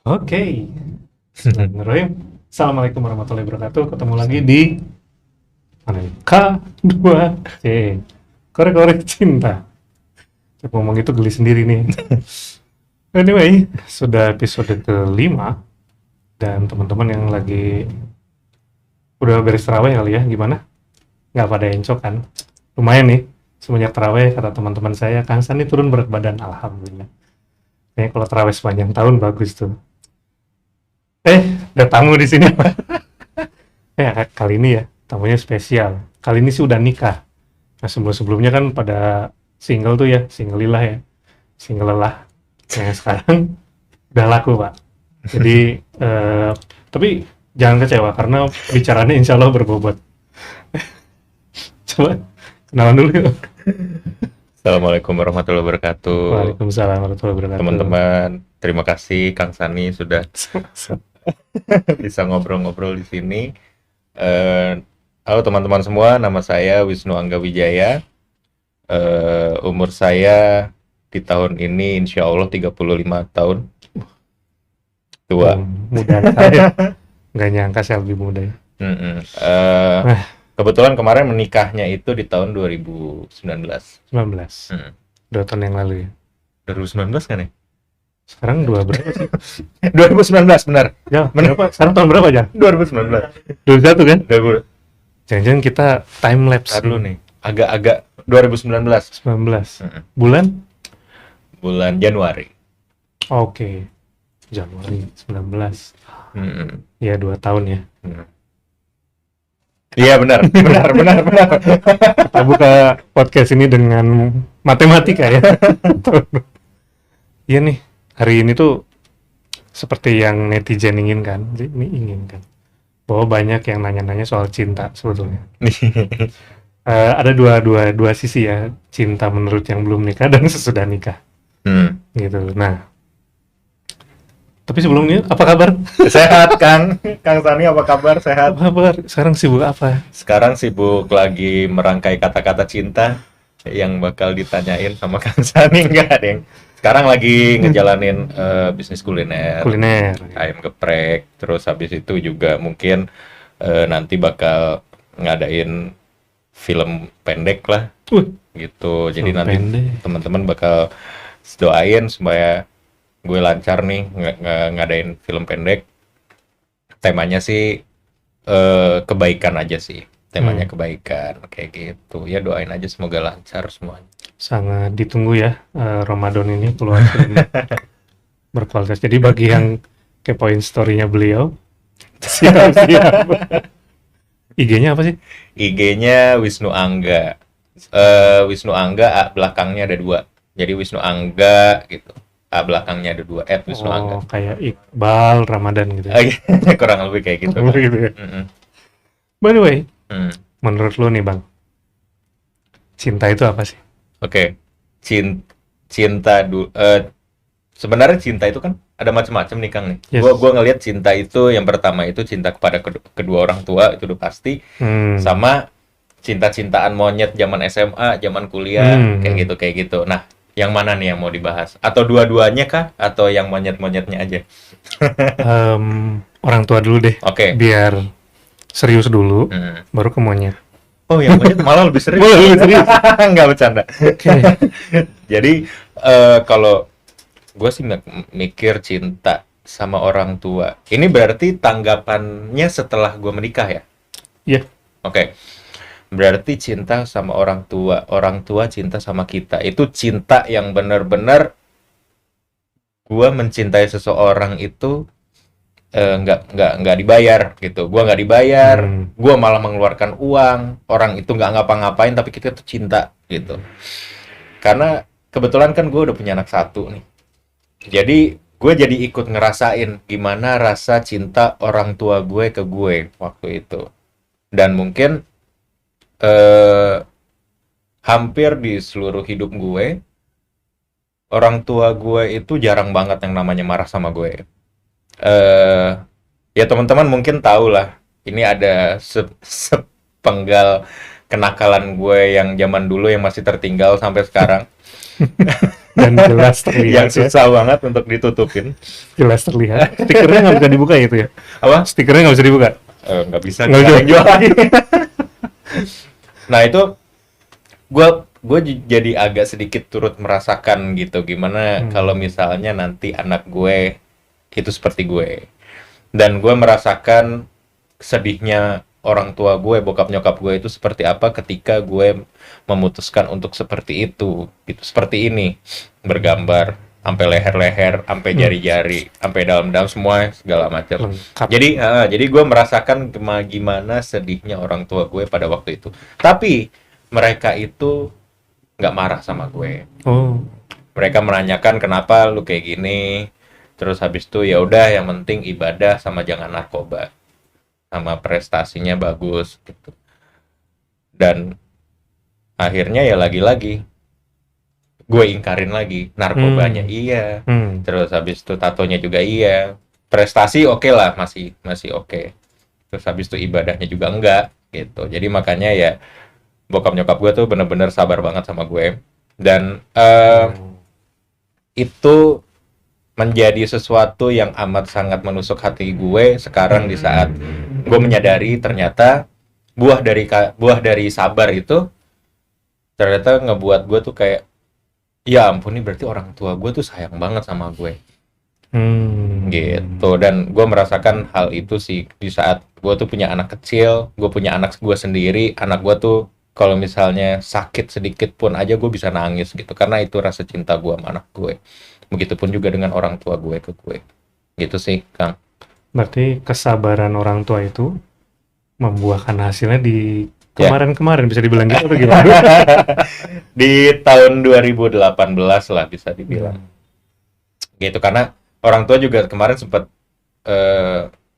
Oke, Bismillahirrahmanirrahim. Assalamualaikum warahmatullahi wabarakatuh. Ketemu lagi di mana nih? K2C. Korek-korek cinta. Saya ngomong itu geli sendiri nih. Anyway, sudah episode kelima dan teman-teman yang lagi udah beres terawih kali ya, gimana? Nggak pada encok kan? Lumayan nih, semenjak terawih kata teman-teman saya, Kang Sani turun berat badan, alhamdulillah. Kayaknya kalau terawih sepanjang tahun bagus tuh. Ada tamu di sini. Kali ini ya, tamunya spesial. Kali ini sih udah nikah. Nah, sebelum-sebelumnya kan pada single tuh ya, single lilah ya. Single lelah. Yang sekarang udah laku, Pak. Jadi, tapi jangan kecewa karena bicaranya insya Allah berbobot. Coba kenalan dulu yuk. Assalamualaikum warahmatullahi wabarakatuh. Waalaikumsalam warahmatullahi wabarakatuh. Teman-teman, terima kasih Kang Sani sudah bisa ngobrol-ngobrol di sini. Halo teman-teman semua, nama saya Wisnu Angga Wijaya. Umur saya di tahun ini insya Allah 35 tahun. Tua. Muda saya. Nggak nyangka saya lebih muda ya. Kebetulan kemarin menikahnya itu di tahun 2019. 19. 2 tahun yang lalu ya. 2019 kan ya? Sekarang berapa sih? 2019 benar. Ya, berapa? Sekarang tahun berapa aja? 2019. 21 kan? 2000. Jangan-jangan kita time lapse dulu nih. Agak-agak 2019. 19. Bulan Januari. Oke. Januari 19. Ya 2 tahun ya. Iya benar. Kita buka podcast ini dengan matematika ya. Iya nih, hari ini tuh seperti yang netizen inginkan, bahwa banyak yang nanya-nanya soal cinta sebetulnya. Ada dua sisi ya, cinta menurut yang belum nikah dan sesudah nikah. Gitu. Nah, tapi sebelumnya apa kabar? Sehat Kang Sani, apa kabar? Sehat. Apa kabar? Sekarang sibuk apa? Sekarang sibuk lagi merangkai kata-kata cinta yang bakal ditanyain sama Kang Sani. Enggak ada yang. Sekarang lagi ngejalanin bisnis kuliner. Ayam geprek. Terus habis itu juga mungkin nanti bakal ngadain film pendek lah. Gitu. Jadi nanti teman-teman bakal doain supaya gue lancar nih ngadain film pendek. Temanya sih kebaikan aja sih. Temanya kebaikan kayak gitu. Ya doain aja semoga lancar semuanya. Sangat ditunggu ya Ramadan ini keluar film berkualitas. Jadi bagi yang kepoin story-nya beliau, siap-siap. IG-nya apa sih? IG-nya Wisnu Angga. Wisnu Angga, belakangnya ada 2. Jadi Wisnu Angga gitu. Belakangnya ada 2 @Wisnu Angga. Kayak Iqbal Ramadan gitu. Kurang lebih kayak gitu. Gitu ya. By the way, menurut lo nih Bang, cinta itu apa sih? Oke. Cinta sebenarnya cinta itu kan ada macam-macam nih Kang nih. Yes. Gua ngelihat cinta itu yang pertama itu cinta kepada kedua orang tua, itu udah pasti. Sama cinta-cintaan monyet zaman SMA, zaman kuliah, kayak gitu. Nah, yang mana nih yang mau dibahas? Atau dua-duanya kah? Atau yang monyet-monyetnya aja? Orang tua dulu deh. Oke. Biar serius dulu, baru ke monyet. Oh, yang monyet malah lebih serius. Nggak bercanda. Jadi, kalau gue sih mikir cinta sama orang tua. Ini berarti tanggapannya setelah gue menikah ya? Iya. Oke. Berarti cinta sama orang tua cinta sama kita. Itu cinta yang benar-benar gue mencintai seseorang itu nggak dibayar gitu. Gue nggak dibayar, gue malah mengeluarkan uang. Orang itu nggak ngapa-ngapain, tapi kita tuh cinta gitu. Karena kebetulan kan gue udah punya anak 1 nih. Jadi gue jadi ikut ngerasain gimana rasa cinta orang tua gue ke gue waktu itu. Dan mungkin hampir di seluruh hidup gue, orang tua gue itu jarang banget yang namanya marah sama gue. Ya teman-teman mungkin tahu lah, ini ada sepenggal kenakalan gue yang zaman dulu yang masih tertinggal sampai sekarang. dan jelas terlihat. Yang susah banget untuk ditutupin. Jelas terlihat. Stikernya nggak bisa dibuka ya itu ya? Apa? Stikernya nggak bisa dibuka? Nggak bisa, Nggak nggak ada bisa. yang jual lagi. Nah itu gue jadi agak sedikit turut merasakan gitu gimana kalau misalnya nanti anak gue itu seperti gue, dan gue merasakan sedihnya orang tua gue, bokap nyokap gue itu seperti apa ketika gue memutuskan untuk seperti itu gitu, seperti ini, bergambar sampai leher-leher, sampai jari-jari, sampai dalam-dalam semua segala macam. Lengkap. Jadi gue merasakan gimana sedihnya orang tua gue pada waktu itu. Tapi mereka itu nggak marah sama gue. Oh, Mereka menanyakan kenapa lu kayak gini. Terus habis itu ya udah, yang penting ibadah sama jangan narkoba. Sama prestasinya bagus gitu. Dan akhirnya ya lagi-lagi gue ingkarin lagi, narkobanya iya. Terus habis itu tatonya juga iya. Prestasi oke lah, masih oke. Terus habis itu ibadahnya juga enggak gitu. Jadi makanya ya bokap nyokap gue tuh bener-bener sabar banget sama gue. Dan itu menjadi sesuatu yang amat sangat menusuk hati gue sekarang di saat gue menyadari ternyata buah dari sabar itu ternyata ngebuat gue tuh kayak, ya ampun, ini berarti orang tua gue tuh sayang banget sama gue. Gitu. Dan gue merasakan hal itu sih di saat gue tuh punya anak kecil, gue punya anak gue sendiri, anak gue tuh kalau misalnya sakit sedikit pun aja gue bisa nangis gitu, karena itu rasa cinta gue sama anak gue. Begitupun juga dengan orang tua gue ke gue. Gitu sih, Kang. berarti kesabaran orang tua itu membuahkan hasilnya di kemarin-kemarin, bisa dibilang gitu atau gimana? Di tahun 2018 lah bisa dibilang. Gitu, karena orang tua juga kemarin sempat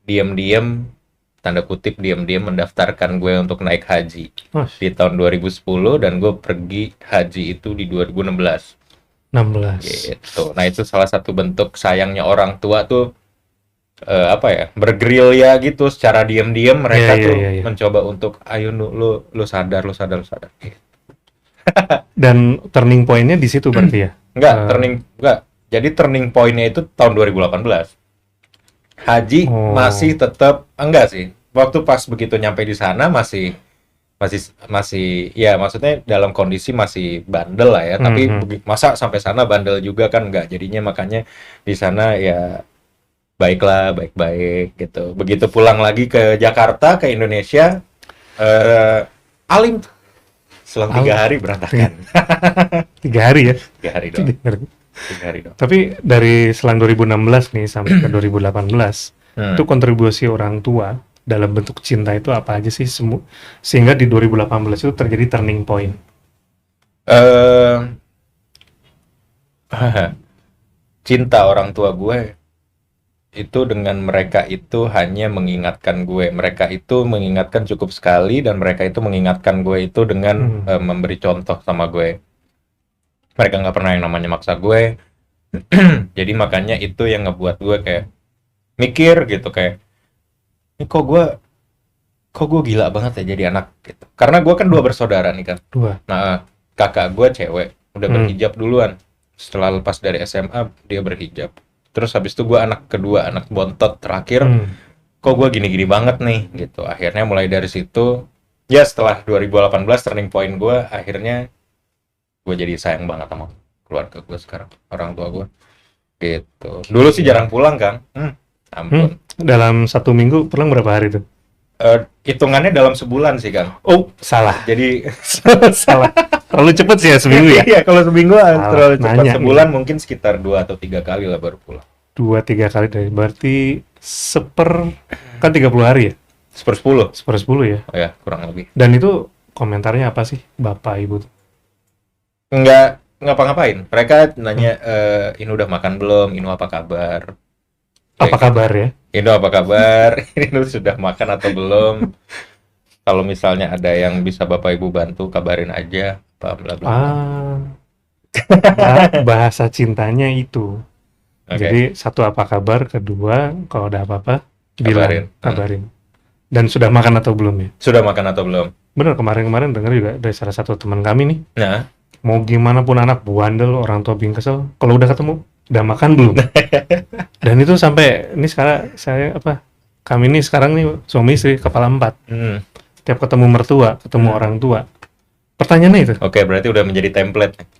diam-diam, tanda kutip diam-diam mendaftarkan gue untuk naik haji di tahun 2010, dan gue pergi haji itu di 2016. 16. Gitu. Nah itu salah satu bentuk sayangnya orang tua tuh bergerilya gitu secara diam-diam mereka mencoba untuk ayo lu sadar. Gitu. Dan turning point-nya di situ berarti ya? Enggak. Jadi turning point-nya itu tahun 2018. Haji masih tetap enggak sih. Waktu pas begitu nyampe di sana masih ya, maksudnya dalam kondisi masih bandel lah ya, tapi masa sampai sana bandel juga kan enggak, jadinya makanya di sana ya baik-baik gitu. Begitu pulang lagi ke Jakarta, ke Indonesia, alim selang 3 hari berantakan. 3 hari ya? 3 hari doang. 3 hari doang. Tapi dari selang 2016 nih sampai ke 2018 itu kontribusi orang tua dalam bentuk cinta itu apa aja sih sehingga di 2018 itu terjadi turning point? Cinta orang tua gue itu dengan mereka itu hanya mengingatkan gue. Mereka itu mengingatkan cukup sekali, dan mereka itu mengingatkan gue itu dengan memberi contoh sama gue. Mereka nggak pernah yang namanya maksa gue. Jadi makanya itu yang ngebuat gue kayak mikir gitu, kayak ini kok gue gila banget ya jadi anak gitu. Karena gue kan 2 bersaudara nih kan. 2. Nah, kakak gue cewek udah berhijab duluan. Setelah lepas dari SMA dia berhijab. Terus habis itu gue anak kedua, anak bontot terakhir. Kok gue gini-gini banget nih gitu. Akhirnya mulai dari situ, ya setelah 2018 turning point gue, akhirnya gue jadi sayang banget sama keluarga gue sekarang, orang tua gue gitu. Dulu sih jarang pulang, Kang. Ampun. Dalam 1 minggu pulang berapa hari tuh? Hitungannya dalam sebulan sih, Kang. Oh, salah. Jadi salah. Terlalu cepet sih ya seminggu ya? Iya, kalau seminggu terlalu cepat. Sebulan mungkin sekitar 2 atau 3 kali lah baru pulang. 2-3 kali dari berarti kan 30 hari ya? 10 ya? Oh ya, kurang lebih. Dan itu komentarnya apa sih Bapak Ibu tuh? Nggak ngapa-ngapain. Mereka nanya, ini udah makan belum? Ini apa kabar? Apa kabar ya? Ini apa kabar? Ini sudah makan atau belum? Kalau misalnya ada yang bisa Bapak Ibu bantu, kabarin aja. Bla bla. Bahasa cintanya itu. Okay. Jadi 1 apa kabar, 2 kalau ada apa-apa kabarin. Dan sudah makan atau belum ya? Sudah makan atau belum? Bener, kemarin dengar juga dari salah satu teman kami nih. Nah, mau gimana pun anak bandel, orang tua bikin kesel, kalau udah ketemu, udah makan belum? Dan itu sampai ini sekarang kami ini sekarang nih suami istri kepala 4. Tiap ketemu mertua, ketemu orang tua, pertanyaannya itu. Oke, berarti udah menjadi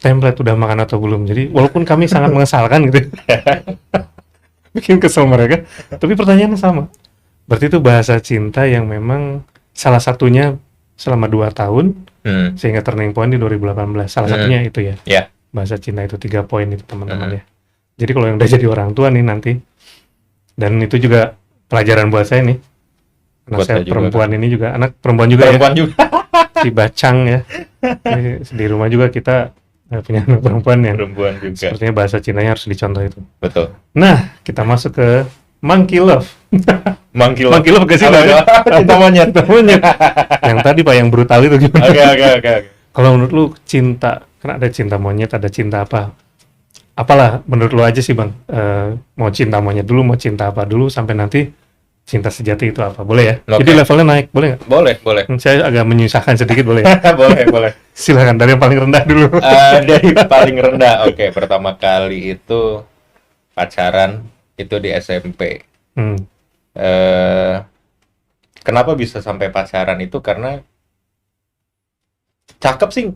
template Udah makan atau belum. Jadi walaupun kami sangat mengesalkan gitu, bikin kesel mereka, tapi pertanyaannya sama. Berarti itu bahasa cinta yang memang salah satunya selama 2 tahun, sehingga turning point di 2018. Salah satunya itu ya. Yeah. Bahasa cinta itu 3 poin itu teman-teman ya. Jadi kalau yang udah jadi orang tua nih nanti, dan itu juga pelajaran buat saya nih. Anak Buat saya saya juga, perempuan ini juga, anak perempuan juga Perempuan ya. juga. Si Bacang ya. Di rumah juga kita punya anak perempuan yang Perempuan juga. sepertinya bahasa cintanya harus dicontoh itu. Betul. Nah, kita masuk ke Monkey Love. Monkey Monkey Love ke sini. Cinta monyet. Cinta monyet. Yang tadi Pak yang brutal itu gimana? Oke. Kalau menurut lu cinta, kan ada cinta monyet, ada cinta apa? Apalah menurut lu aja sih Bang? Mau cinta monyet dulu, mau cinta apa dulu, sampai nanti cinta sejati itu apa? Boleh ya? Oke. Jadi levelnya naik, boleh nggak? Boleh. Saya agak menyusahkan sedikit, boleh ya? boleh. Silakan dari yang paling rendah dulu. Dari paling rendah. Oke, pertama kali itu pacaran itu di SMP. Kenapa bisa sampai pacaran itu karena cakep sih,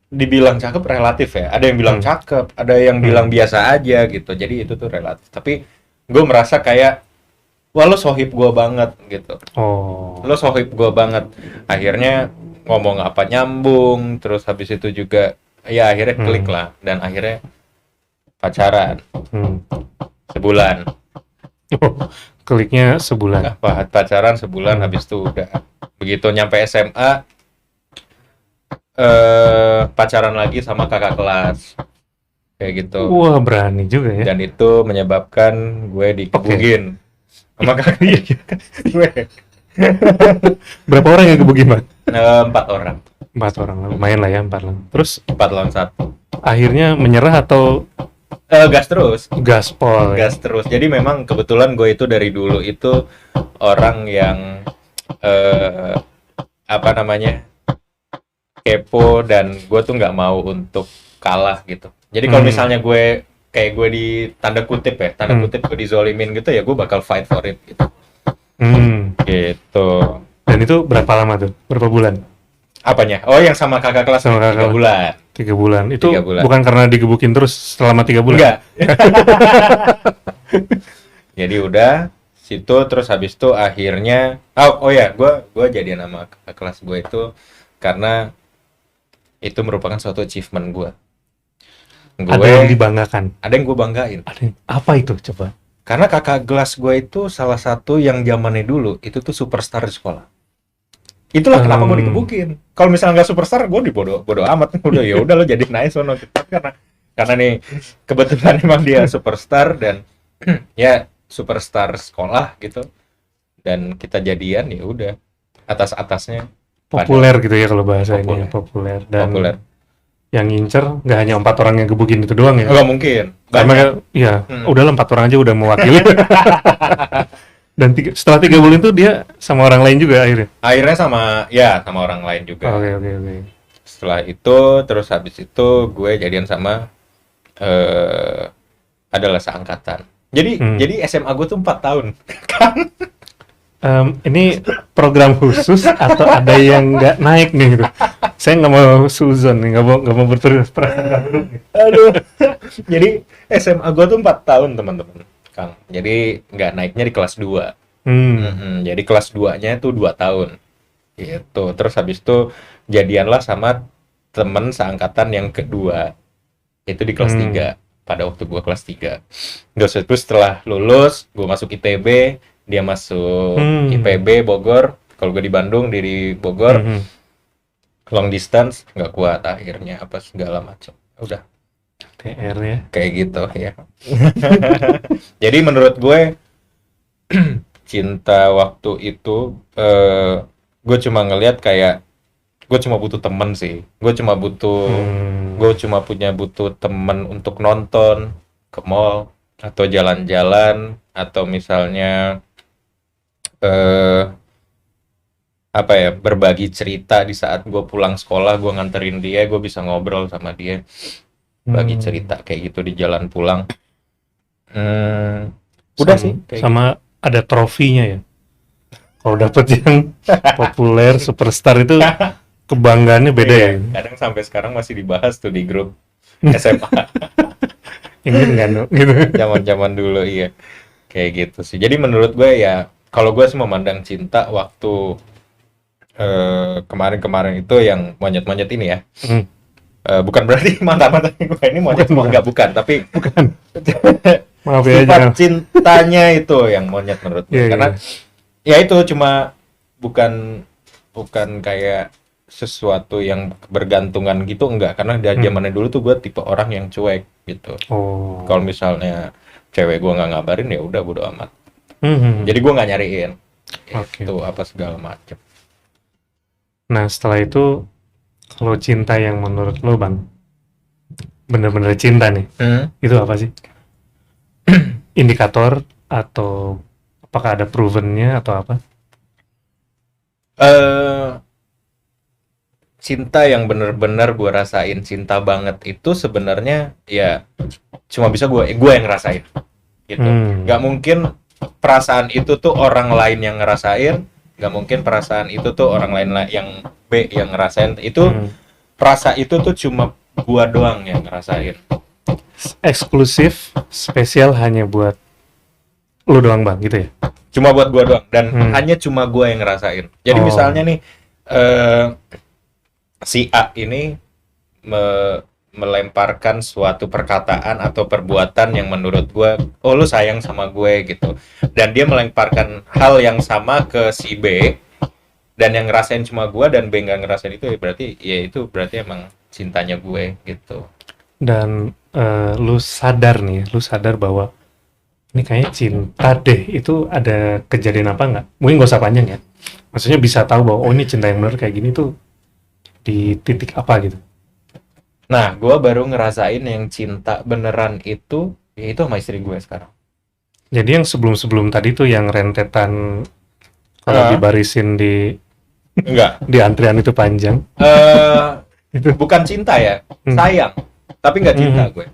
dibilang cakep relatif ya. Ada yang bilang cakep, ada yang bilang biasa aja gitu. Jadi itu tuh relatif. Tapi gue merasa kayak, wah lo sohib gue banget gitu. Lo sohib gue banget. Akhirnya ngomong apa nyambung. Terus habis itu juga ya akhirnya klik lah. Dan akhirnya pacaran sebulan. Kliknya sebulan. Pacaran sebulan, habis itu udah. Begitu nyampe SMA, pacaran lagi sama kakak kelas. Kayak gitu. Wah, berani juga ya. Dan itu menyebabkan gue dikebukin sama kakak gue. Berapa orang yang kebukin, Pak? 4 orang. 4 orang, lumayan lah ya, 4 lah. Terus 4 lawan 1. akhirnya menyerah atau gas terus? Gaspol. Gas terus. Jadi memang kebetulan gue itu dari dulu itu orang yang kepo, dan gue tuh nggak mau untuk kalah gitu. Jadi kalau misalnya gue di tanda kutip gue dizolimin gitu ya, gue bakal fight for it gitu. Gitu. Dan itu berapa lama tuh? Berapa bulan? Apanya? Oh, yang sama kakak kelas sama 3 bulan. 3 bulan. Itu 3 bulan. Bukan karena digebukin terus selama 3 bulan? Enggak. Jadi udah situ, terus habis itu akhirnya gue jadian sama kakak kelas gue itu karena itu merupakan suatu achievement gue. Ada yang dibanggakan? Ada yang gue banggain. Apa itu coba? Karena kakak kelas gue itu salah satu yang zamannya dulu itu tuh superstar di sekolah. Itulah kenapa gue dikebukin. Kalau misalnya nggak superstar, gue bodo amat. Ya udah lo jadi naik sono. Karena nih kebetulan emang dia superstar dan ya superstar sekolah gitu. Dan kita jadian, ya udah atasnya populer gitu ya kalau bahasa ini, populer. Dan populer. Yang ngincer nggak hanya 4 orang yang gebukin itu doang ya? Nggak mungkin. Karena ya udahlah 4 orang aja udah mewakili. Dan setelah 3 bulan itu dia sama orang lain juga akhirnya? Akhirnya sama orang lain juga. Oke. Setelah itu, terus habis itu gue jadian sama adalah seangkatan. Jadi SMA gue tuh 4 tahun. Ini program khusus atau ada yang nggak naik nih gitu? Saya nggak mau suzon nih, nggak mau berterus perasaan. Aduh. Jadi SMA gue tuh 4 tahun teman-teman, Kang. Jadi nggak naiknya di kelas 2. Jadi kelas 2-nya itu 2 tahun. Gitu. Terus habis itu jadianlah sama temen seangkatan yang kedua. Itu di kelas 3. Pada waktu gue kelas 3. Terus setelah lulus, gue masuk ITB, dia masuk IPB Bogor. Kalau gue di Bandung, dia di Bogor. Long distance, nggak kuat akhirnya apa segala macam. Udah. TR ya. Kayak gitu ya. Jadi menurut gue cinta waktu itu gue cuma ngelihat kayak gue cuma butuh temen sih. Gue cuma butuh temen untuk nonton ke mall atau jalan-jalan, atau misalnya apa ya, berbagi cerita di saat gue pulang sekolah, gue nganterin dia, gue bisa ngobrol sama dia, bagi cerita kayak gitu di jalan pulang. Udah sih kayak sama gitu. Ada trofinya ya. Kalau dapet yang populer superstar itu kebanggaannya beda ya. Kadang sampai sekarang masih dibahas tuh di grup SMA. Ingat nggak gitu? Zaman-zaman dulu iya. Kayak gitu sih. Jadi menurut gue ya, kalau gue sih memandang cinta waktu kemarin-kemarin itu yang monyet-monyet ini ya. Bukan berarti mantan-mantan gue ini monyet semua, bukan, tapi bukan. Maaf ya, sifat cintanya itu yang monyet menurut gue. Karena ya itu cuma bukan kayak sesuatu yang bergantungan gitu, enggak. Karena dari zamannya dulu tuh gue tipe orang yang cuek gitu. Kalau misalnya cewek gue nggak ngabarin ya udah bodo amat. Jadi gue nggak nyariin itu apa segala macem. Nah setelah itu, kalau cinta yang menurut lo Bang bener-bener cinta nih, itu apa sih? Indikator atau apakah ada provennya atau apa? Cinta yang bener-bener gue rasain cinta banget itu sebenarnya ya cuma bisa gue yang ngerasain gitu. Gak mungkin perasaan itu tuh orang lain yang ngerasain, gak mungkin perasaan itu tuh orang lain yang B yang ngerasain. Itu perasaan itu tuh cuma gue doang yang ngerasain. Eksklusif, spesial hanya buat lu doang Bang gitu ya? Cuma buat gue doang dan hanya cuma gue yang ngerasain. Jadi misalnya nih si A ini melemparkan suatu perkataan atau perbuatan yang menurut gue, oh lu sayang sama gue gitu, dan dia melemparkan hal yang sama ke si B dan yang ngerasain cuma gue dan B nggak ngerasain itu, ya itu berarti emang cintanya gue gitu. Dan lu sadar bahwa ini kayaknya cinta deh, itu ada kejadian apa nggak? Mungkin gak usah panjang ya, maksudnya bisa tahu bahwa oh ini cinta yang benar kayak gini tuh di titik apa gitu. Nah, gue baru ngerasain yang cinta beneran itu, ya itu sama istri gue sekarang. Jadi yang sebelum tadi tuh yang rentetan kalau dibarisin di enggak di antrian itu panjang. Itu bukan cinta ya, sayang, tapi nggak cinta gue.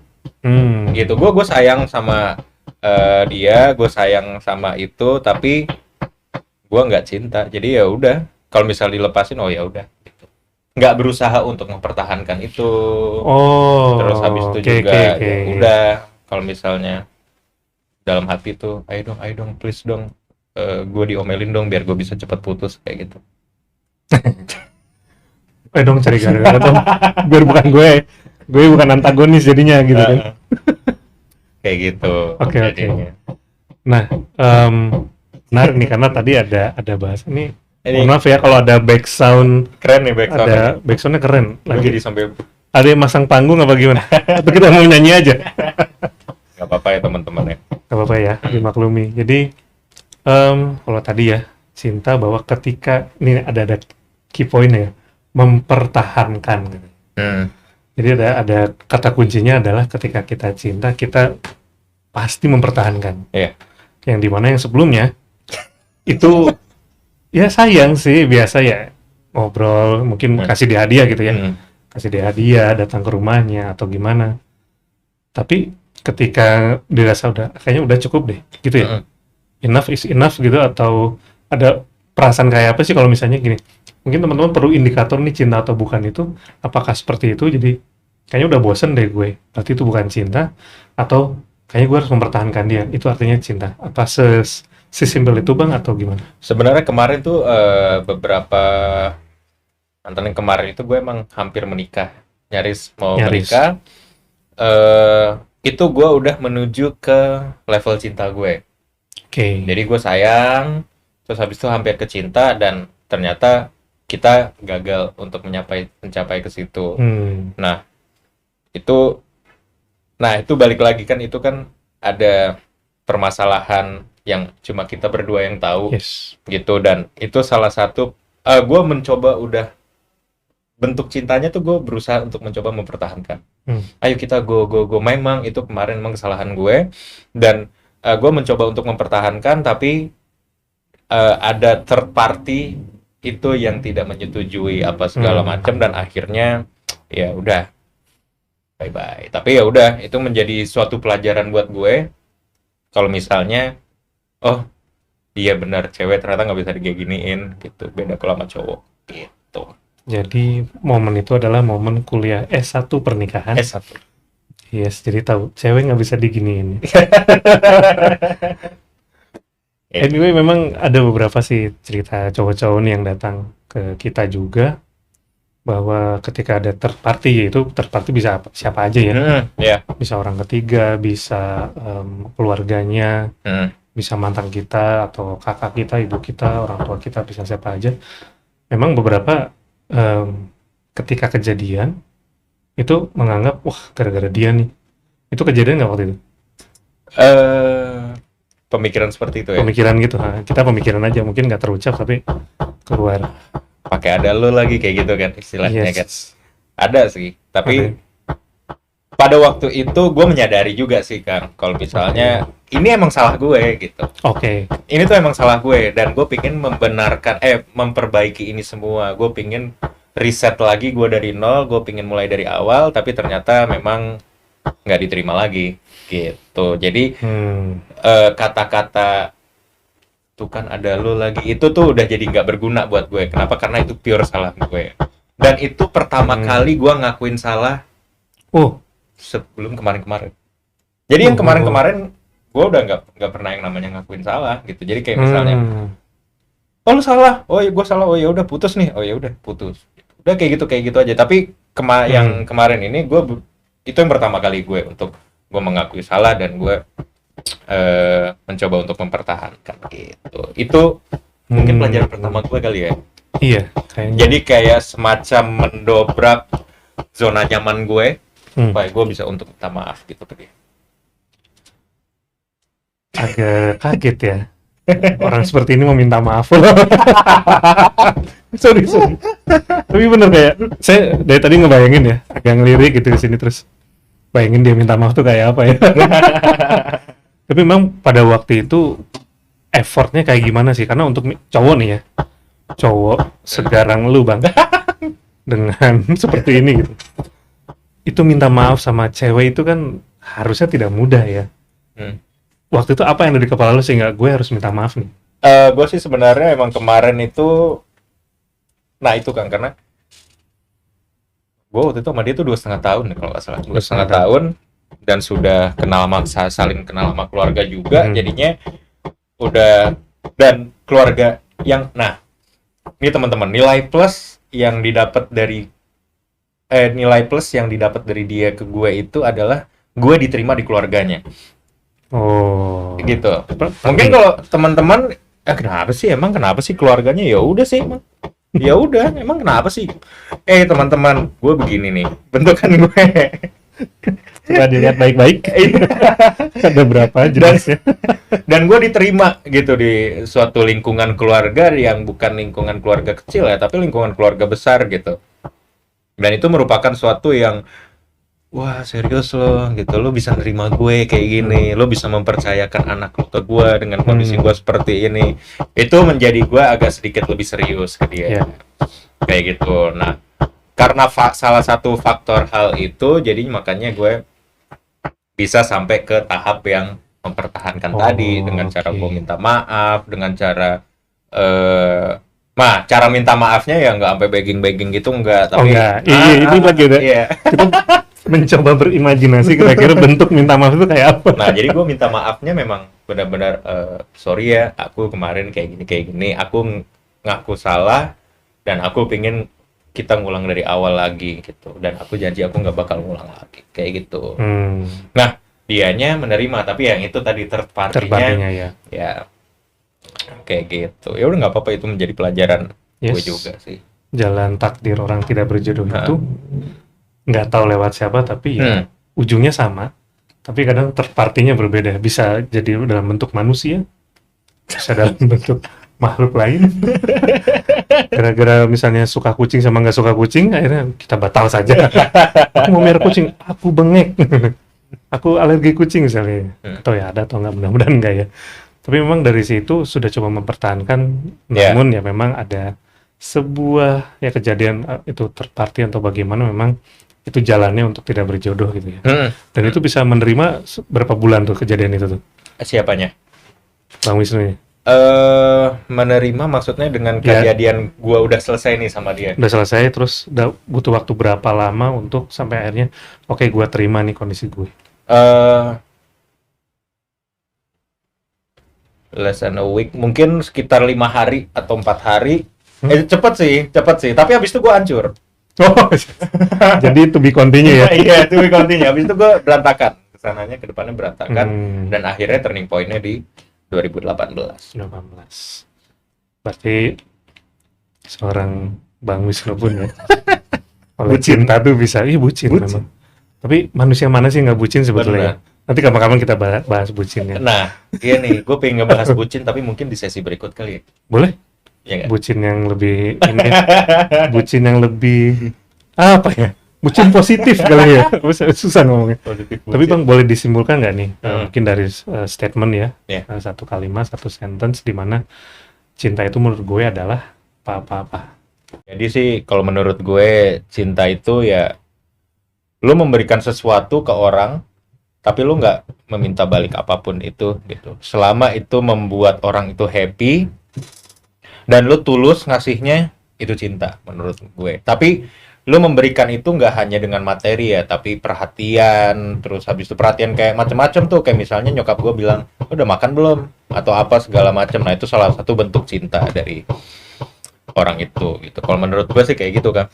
Gitu, gue sayang sama dia, gue sayang sama itu, tapi gue nggak cinta. Jadi ya udah, kalau misal dilepasin, oh ya udah. Nggak berusaha untuk mempertahankan itu. Terus habis itu juga ya udah, kalau misalnya dalam hati tuh ayo dong please dong, gue diomelin dong biar gue bisa cepat putus kayak gitu. Ayo dong cari gara-gara dong biar bukan gue bukan antagonis jadinya gitu kan. Kayak gitu. Oke. Nah menarik nih karena tadi ada bahas ini. Maaf ya kalau ada back sound. Keren nih back sound. Ada back soundnya keren. Lagi di sambil. Ada yang masang panggung apa gimana? Atau kita mau nyanyi aja? Gak apa-apa ya teman-teman ya. Gak apa-apa ya, dimaklumi. Jadi kalau tadi ya cinta bahwa ketika ini ada key point ya, mempertahankan. Jadi ada kata kuncinya adalah ketika kita cinta kita pasti mempertahankan. Yang dimana yang sebelumnya itu ya sayang sih, biasa ya ngobrol, mungkin kasih dia hadiah gitu ya, kasih dia hadiah, datang ke rumahnya atau gimana. Tapi ketika dirasa kayaknya udah cukup deh gitu ya, enough is enough gitu, atau ada perasaan kayak apa sih kalau misalnya gini, mungkin teman-teman perlu indikator nih cinta atau bukan itu, apakah seperti itu, jadi kayaknya udah bosen deh gue, berarti itu bukan cinta, atau kayaknya gue harus mempertahankan dia, itu artinya cinta. Apa sesimpel itu Bang atau gimana? Sebenarnya kemarin tuh beberapa mantan yang kemarin itu gue emang hampir menikah, nyaris menikah. Itu gue udah menuju ke level cinta gue. Jadi gue sayang, terus habis itu hampir ke cinta, dan ternyata kita gagal untuk mencapai ke situ. Nah itu balik lagi kan, itu kan ada permasalahan yang cuma kita berdua yang tahu, gitu. Dan itu salah satu gue mencoba, udah bentuk cintanya tuh gue berusaha untuk mencoba mempertahankan. Ayo kita go. Memang itu kemarin memang kesalahan gue, dan gue mencoba untuk mempertahankan, tapi ada third party itu yang tidak menyetujui apa segala macam, dan akhirnya ya udah bye bye. Tapi ya udah, itu menjadi suatu pelajaran buat gue kalau misalnya oh iya benar, cewek ternyata nggak bisa kayak giniin gitu, beda kalau sama cowok gitu. Jadi momen itu adalah momen kuliah S1 pernikahan. S1. Yes, jadi tahu cewek nggak bisa diginiin. Anyway, memang ada beberapa sih cerita cowok-cowok nih yang datang ke kita juga, bahwa ketika ada third party, yaitu third party bisa siapa aja ya, Yeah. bisa orang ketiga, bisa keluarganya, bisa mantan kita atau kakak kita, ibu kita, orang tua kita, bisa siapa aja. Memang beberapa ketika kejadian itu menganggap wah gara-gara dia nih. Itu kejadian nggak waktu itu? Pemikiran seperti itu ya? Pemikiran gitu, kita pemikiran aja, mungkin nggak terucap tapi keluar. Pakai ada lo lagi kayak gitu kan istilahnya. Yes. Kan? Ada sih, tapi pada waktu itu gue menyadari juga sih Kang, kalau misalnya ini emang salah gue gitu. Ini tuh emang salah gue, dan gue pingin membenarkan, memperbaiki ini semua. Gue pingin riset lagi gue dari nol, gue pingin mulai dari awal, tapi ternyata memang nggak diterima lagi gitu. Jadi kata-kata tuh kan ada lo lagi itu tuh udah jadi nggak berguna buat gue. Kenapa? Karena itu pure salah gue, dan itu pertama kali gue ngakuin salah sebelum kemarin-kemarin. Jadi yang kemarin-kemarin gue udah nggak pernah yang namanya ngakuin salah gitu. Jadi kayak misalnya oh lu salah, oh ya gue salah, oh ya udah putus nih, oh ya udah putus, udah kayak gitu aja. Tapi yang kemarin ini gue itu yang pertama kali gue untuk gue mengakui salah, dan gue mencoba untuk mempertahankan gitu. Itu mungkin pelajaran pertama gue kali ya. Iya, kayaknya. Jadi kayak semacam mendobrak zona nyaman gue supaya gue bisa untuk minta maaf gitu ke dia. Agak kaget ya. Orang seperti ini meminta maaf. sorry. Tapi bener kayak saya dari tadi ngebayangin ya, agak ngelirik gitu di sini, terus bayangin dia minta maaf tuh kayak apa ya. Tapi memang pada waktu itu effortnya kayak gimana sih? Karena untuk cowok nih ya, cowok segarang lu Bang, dengan seperti ini gitu, itu minta maaf sama cewek itu kan harusnya tidak mudah ya. Waktu itu apa yang ada di kepala lu sehingga gue harus minta maaf nih? Gue sih sebenarnya emang kemarin itu, nah itu kan karena gue waktu itu sama dia tuh 2,5 tahun nih kalau nggak salah, 2,5 tahun, dan sudah kenal saling kenal sama keluarga juga, jadinya udah, dan keluarga yang, nah ini teman-teman, nilai plus yang didapat dari dia ke gue itu adalah gue diterima di keluarganya. Gitu. Mungkin kalau teman-teman kenapa sih keluarganya, ya udah sih emang. Ya udah, emang kenapa sih? Teman-teman, gue begini nih, bentukan gue. Coba dilihat baik-baik. Ada berapa jelas ya. Dan gue diterima gitu di suatu lingkungan keluarga yang bukan lingkungan keluarga kecil ya, tapi lingkungan keluarga besar gitu. Dan itu merupakan suatu yang wah serius lo gitu, lo bisa nerima gue kayak gini, lo bisa mempercayakan anak lo ke gue dengan kondisi gue seperti ini. Itu menjadi gue agak sedikit lebih serius ke dia. Kayak gitu. Nah, karena salah satu faktor hal itu, jadi makanya gue bisa sampai ke tahap yang mempertahankan tadi, dengan cara gue minta maaf, dengan cara cara minta maafnya ya nggak sampai begging gitu, enggak, tapi ini lagi deh. Kita mencoba berimajinasi kira-kira bentuk minta maaf itu kayak apa. Nah, jadi gue minta maafnya memang benar-benar sorry ya, aku kemarin kayak gini, aku ngaku salah, dan aku pingin kita ngulang dari awal lagi gitu, dan aku janji aku nggak bakal ngulang lagi kayak gitu. Nah, dianya menerima, tapi yang itu tadi third party-nya ya kayak gitu. Ya udah, nggak apa-apa, itu menjadi pelajaran gue juga sih. Jalan takdir orang tidak berjodoh itu nggak tahu lewat siapa, tapi ya ujungnya sama, tapi kadang third party-nya berbeda. Bisa jadi dalam bentuk manusia, bisa dalam bentuk makhluk lain. Gara-gara misalnya suka kucing sama nggak suka kucing, akhirnya kita batal saja. Aku mau merah kucing, aku bengek. Aku alergi kucing misalnya. Atau ya ada atau nggak, mudah-mudahan nggak ya. Tapi memang dari situ sudah coba mempertahankan, namun ya memang ada sebuah ya kejadian itu third party atau bagaimana memang itu jalannya untuk tidak berjodoh gitu ya. Dan itu bisa menerima berapa bulan tuh kejadian itu tuh? Siapanya? Bang Wisnu ya? Menerima maksudnya dengan kejadian gua udah selesai nih sama dia. Udah selesai, terus butuh waktu berapa lama untuk sampai akhirnya oke, gua terima nih kondisi gue. Less than a week, mungkin sekitar 5 hari atau 4 hari. Cepet sih. Tapi habis itu gua hancur. Oh, jadi to be continue ya? Iya, to be continue. Habis itu gua berantakan. Kesananya ke depannya berantakan. Dan akhirnya turning point-nya di 2018. Berarti seorang Bang Wisnu pun ya. Oleh cinta tuh bisa, bucin memang. Tapi manusia mana sih nggak bucin sebetulnya? Nanti kapan-kapan kita bahas bucinnya. Nah, iya nih, gue pengen ngebahas bucin, tapi mungkin di sesi berikut kali ya. Boleh? Ya, bucin yang lebih ini, bucin yang lebih apa ya? Bucin positif kali ya, susah ngomongnya. Tapi Bang, boleh disimpulkan nggak nih, mungkin dari statement ya, satu kalimat, satu sentence, di mana cinta itu menurut gue adalah apa-apa. Jadi sih, kalau menurut gue, cinta itu ya, lu memberikan sesuatu ke orang, tapi lu nggak meminta balik apapun itu, gitu. Selama itu membuat orang itu happy, dan lu tulus ngasihnya, itu cinta menurut gue. Tapi lu memberikan itu nggak hanya dengan materi ya, tapi perhatian, terus habis itu perhatian kayak macam-macam tuh, kayak misalnya nyokap gue bilang, udah makan belum? Atau apa segala macam. Nah, itu salah satu bentuk cinta dari orang itu, gitu. Kalau menurut gue sih kayak gitu kan.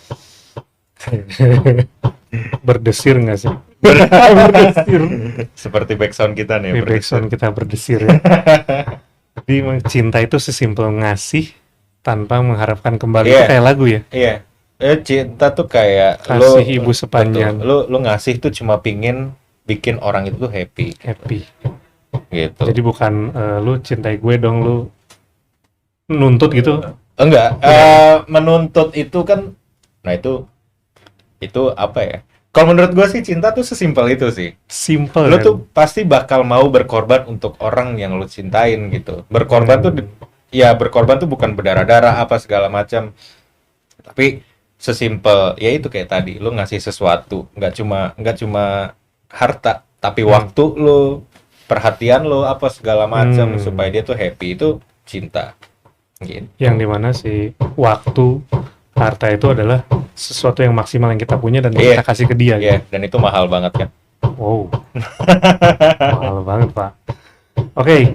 Berdesir nggak sih? Berdesir. Seperti backsound kita nih. Backsound kita berdesir ya. Jadi cinta itu sesimpel ngasih tanpa mengharapkan kembali. Itu kayak lagu ya? Iya. Cinta tuh kayak kasih ibu sepanjang. Lu ngasih tuh cuma pingin bikin orang itu tuh happy. Gitu. Jadi bukan lu cintai gue dong, lu nuntut gitu. Enggak. Menuntut itu kan, nah itu apa ya? Kalau menurut gue sih cinta tuh sesimpel itu sih. Simple. Lu tuh pasti bakal mau berkorban untuk orang yang lu cintain gitu. Berkorban tuh berkorban tuh bukan berdarah-darah apa segala macam. Tapi sesimpel ya itu kayak tadi, lu ngasih sesuatu, nggak cuma harta, tapi waktu lu, perhatian lu apa segala macam supaya dia tuh happy, itu cinta. Gitu. Yang dimana sih waktu, harta itu adalah sesuatu yang maksimal yang kita punya dan kita kasih ke dia. Iya, dan itu mahal banget kan. Wow. Mahal banget, Pak. Oke,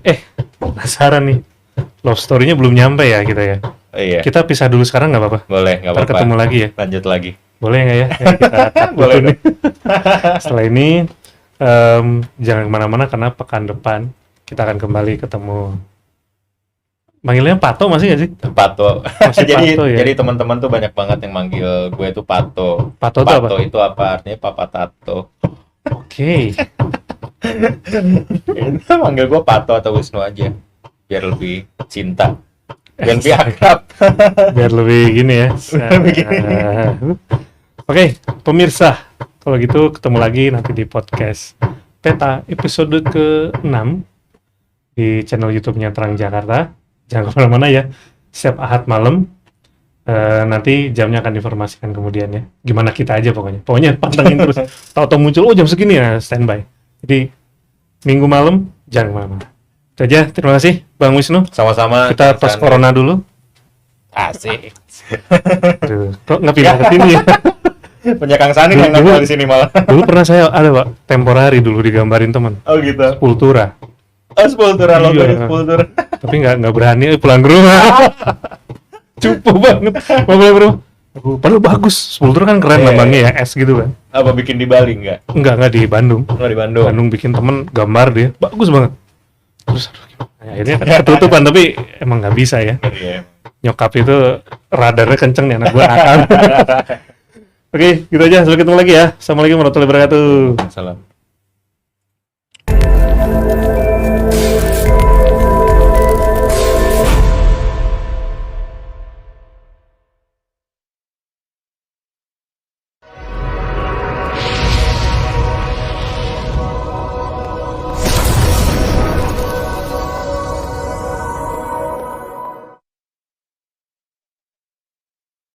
penasaran nih. Love story-nya belum nyampe ya kita ya. Iya. Kita pisah dulu sekarang nggak apa-apa? Boleh, nggak apa-apa. Ketemu lagi ya. Lanjut lagi. Boleh nggak ya? Kita boleh nih. Setelah ini jangan kemana-mana karena pekan depan kita akan kembali ketemu. Manggilnya Pato masih nggak sih? Pato. Jadi Pato, ya? Jadi teman-teman tuh banyak banget yang manggil gue itu Pato. Pato itu apa? Artinya Papa Tato. Oke. Manggil gue Pato atau Wisnu aja. Biar lebih cinta. Biar lebih akrab. Biar lebih gini ya. Oke, pemirsa. Kalau gitu ketemu lagi nanti di podcast Peta episode ke-6 di channel YouTube-nya Terang Jakarta. Jangan kemana-mana ya. Setiap Ahad malam. Nanti jamnya akan diinformasikan kemudian ya. Gimana kita aja pokoknya. Pokoknya pantengin terus. Tahu-tahu muncul, jam segini ya standby. Jadi Minggu malam jangan kemana-mana. Itu aja, terima kasih Bang Wisnu. Sama-sama. Kita tos corona dulu. Asik. Aduh, kok nggak pindah ke sini ya? Punya Kang Sani yang nggak di sini malah. Dulu pernah saya ada Pak, temporari dulu digambarin teman. Oh gitu. Sepultura. Sepultura, logo Sepultura. Tapi nggak berani pulang ke rumah. Cupu banget. Mau pulang ke rumah. Padahal bagus. Sepultura kan keren lambangnya ya, S gitu kan. Apa bikin di Bali nggak? Enggak di Bandung. Oh, di Bandung. Bandung bikin temen gambar dia, bagus banget. Terus akhirnya ketutupan tapi emang nggak bisa ya. Nyokap itu radarnya kenceng nih anak gua nakal. Oke, gitu aja. Sampai ketemu lagi ya. Assalamualaikum warahmatullahi wabarakatuh. Salam.